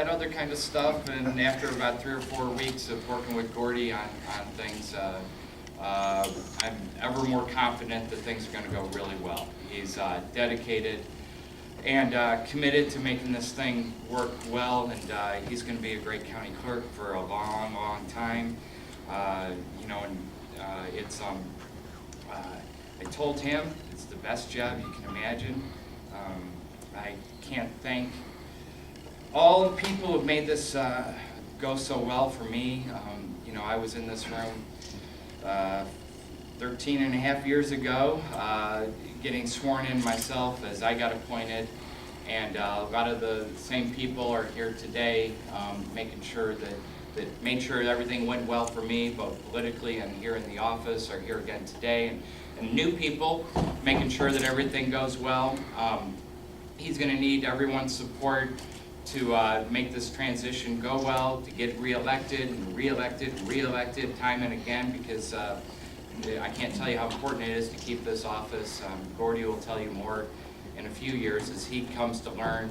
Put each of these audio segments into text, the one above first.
that other kind of stuff. And after about 3 or 4 weeks of working with Gordy on things, I'm ever more confident that things are going to go really well. He's dedicated and committed to making this thing work well, and he's going to be a great county clerk for a long, long time. You know, and it's I told him it's the best job you can imagine. I can't thank all the people who have made this go so well for me. You know, I was in this room 13 and a half years ago, getting sworn in myself as I got appointed, and a lot of the same people are here today, making sure that made sure everything went well for me, both politically and here in the office, are here again today, and new people, making sure that everything goes well. He's going to need everyone's support to make this transition go well, to get reelected and reelected and reelected time and again, because I can't tell you how important it is to keep this office. Gordy will tell you more in a few years as he comes to learn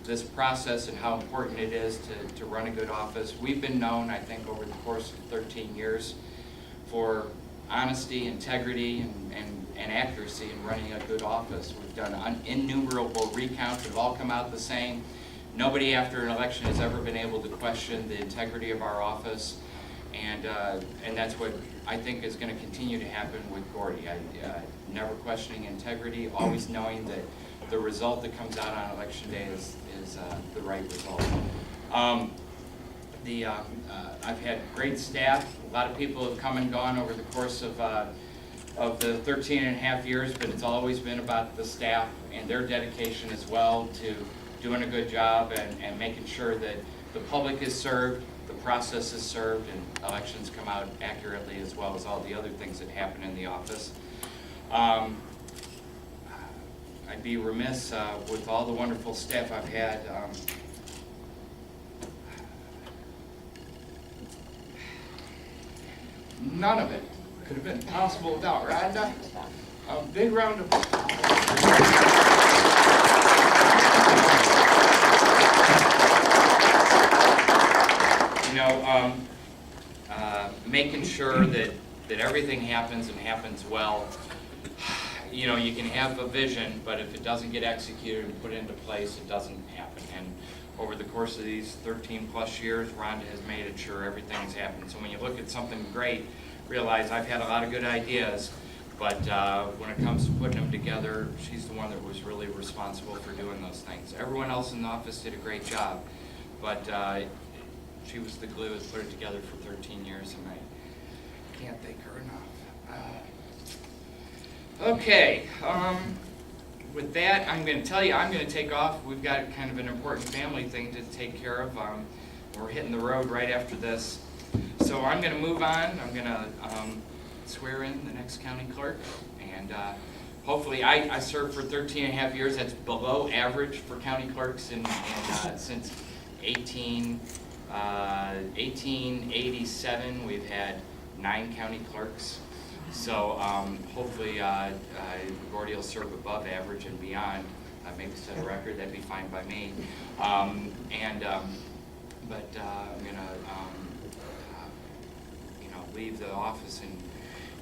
this process and how important it is to run a good office. We've been known, I think, over the course of 13 years for honesty, integrity, and accuracy in running a good office. We've done innumerable recounts that have all come out the same. Nobody after an election has ever been able to question the integrity of our office, and that's what I think is going to continue to happen with Gordy. Never questioning integrity, always knowing that the result that comes out on election day is the right result. I've had great staff. A lot of people have come and gone over the course of the 13 and a half years, but it's always been about the staff and their dedication as well to doing a good job and making sure that the public is served, the process is served, and elections come out accurately, as well as all the other things that happen in the office. I'd be remiss with all the wonderful staff I've had. None of it could have been possible without Rhonda. A big round of you know, making sure that everything happens and happens well. You know, you can have a vision, but if it doesn't get executed and put into place, it doesn't happen. And over the course of these 13 plus years, Rhonda has made it sure everything's happened. So when you look at something great, realize I've had a lot of good ideas, but when it comes to putting them together, she's the one that was really responsible for doing those things. Everyone else in the office did a great job, but she was the glue that put it together for 13 years, and I can't thank her enough. Okay, with that, I'm going to tell you, I'm going to take off. We've got kind of an important family thing to take care of. We're hitting the road right after this. So I'm going to move on. I'm going to swear in the next county clerk. And hopefully, I served for 13 and a half years. That's below average for county clerks since 1887. We've had 9 county clerks. So hopefully Gordy will serve above average and beyond. Maybe set a record, that'd be fine by me. But I'm gonna leave the office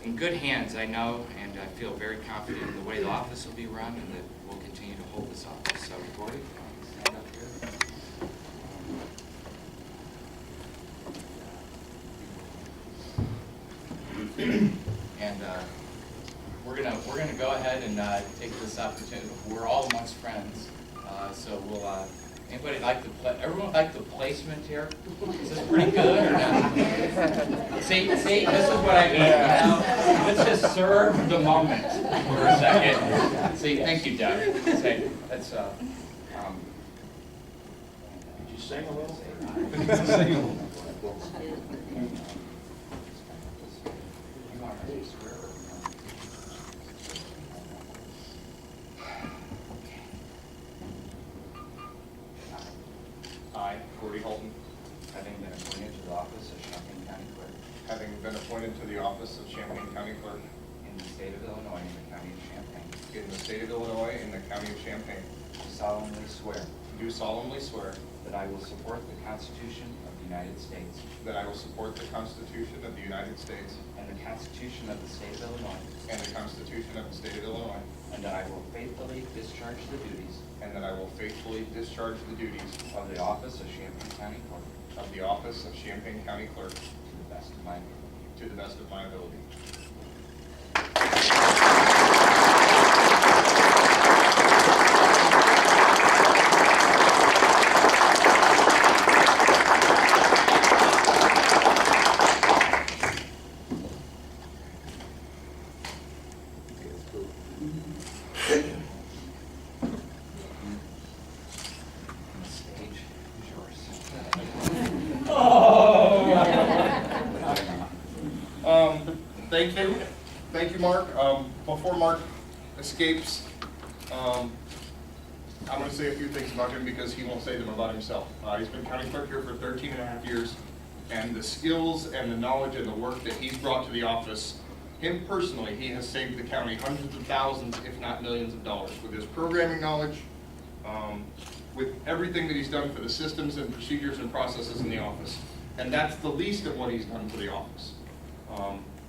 in good hands, I know, and I feel very confident in the way the office will be run, and that we'll continue to hold this office. So Gordy, stand up here. And we're gonna go ahead and take this opportunity. We're all amongst friends, so we'll. Anybody like everyone like the placement here? Is this pretty good or not? See, this is what I mean. Now, let's just serve the moment for a second. See, thank you, Doug. Say, that's Did you sing a little? I, Gordy Hulten, having been appointed to the office of Champaign County Clerk having been appointed to the office of Champaign County Clerk in the state of Illinois and the county of Champaign, in the state of Illinois in the county of Champaign, do solemnly swear do do solemnly swear that I will support the Constitution of the United States that I will support the Constitution of the United States and the Constitution of the State of Illinois, and the Constitution of the State of Illinois, and that I will faithfully discharge the duties and that I will faithfully discharge the duties of the office of Champaign County Clerk of the office of Champaign County Clerk to the best of my ability. to the best of my ability. The stage is yours. Thank you, Mark. Before Mark escapes, I'm going to say a few things about him because he won't say them about himself. He's been county clerk here for 13 and a half years, and the skills and the knowledge and the work that he's brought to the office, him personally, he has saved the county hundreds of thousands, if not millions of dollars with his programming knowledge, with everything that he's done for the systems and procedures and processes in the office. And that's the least of what he's done for the office.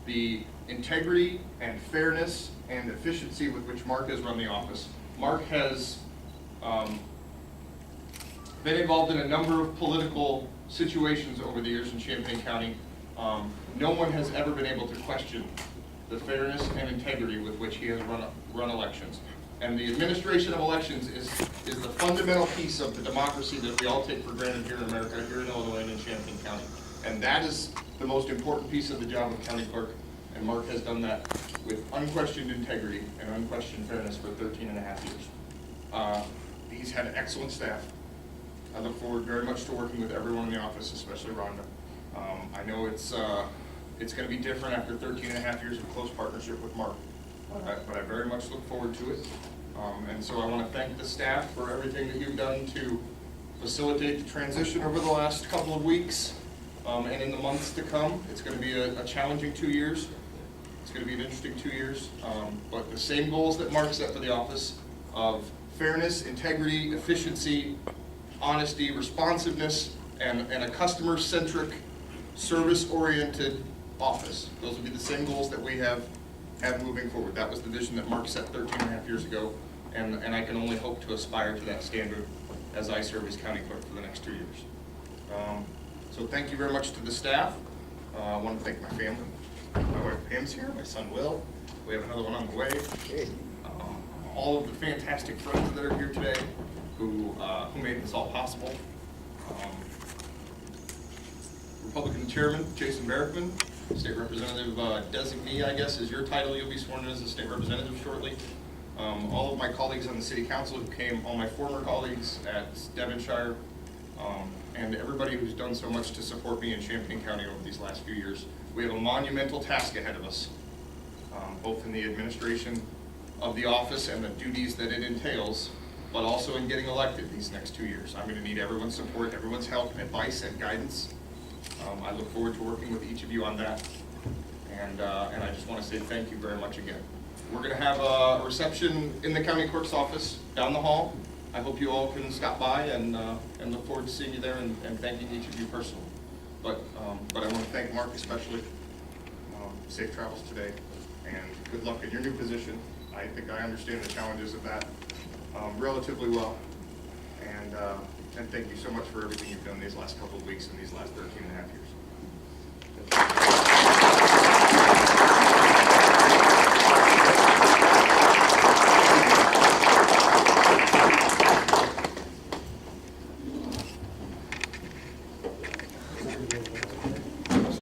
The integrity and fairness and efficiency with which Mark has run the office. Mark has been involved in a number of political situations over the years in Champaign County. No one has ever been able to question the fairness and integrity with which he has run elections. And the administration of elections is the fundamental piece of the democracy that we all take for granted here in America, here in Illinois and in Champaign County. And that is the most important piece of the job of county clerk. And Mark has done that with unquestioned integrity and unquestioned fairness for 13 and a half years. He's had an excellent staff. I look forward very much to working with everyone in the office, especially Rhonda. I know it's going to be different after 13 and a half years of close partnership with Mark, but I very much look forward to it. And so I want to thank the staff for everything that you've done to facilitate the transition over the last couple of weeks and in the months to come. It's going to be a challenging 2 years. It's going to be an interesting 2 years, but the same goals that Mark set for the office of fairness, integrity, efficiency, honesty, responsiveness, and a customer-centric, service-oriented office. Those will be the same goals that we have moving forward. That was the vision that Mark set 13 and a half years ago, and I can only hope to aspire to that standard as I serve as county clerk for the next 2 years. So thank you very much to the staff. I want to thank my family. My wife Pam's here, my son Will. We have another one on the way. All of the fantastic friends that are here today who made this all possible. Republican Chairman Jason Barrickman, State Representative designee, I guess is your title. You'll be sworn in as a state representative shortly. All of my colleagues on the city council who came, all my former colleagues at Devonshire, and everybody who's done so much to support me in Champaign County over these last few years. We have a monumental task ahead of us, both in the administration of the office and the duties that it entails, but also in getting elected these next 2 years. I'm going to need everyone's support, everyone's help, advice, and guidance. I look forward to working with each of you on that, and I just want to say thank you very much again. We're going to have a reception in the county clerk's office down the hall. I hope you all can stop by and look forward to seeing you there and thanking each of you personally. But I want to thank Mark especially. Safe travels today, and good luck in your new position. I think I understand the challenges of that relatively well, and thank you so much for everything you've done these last couple of weeks and these last 13 and a half years.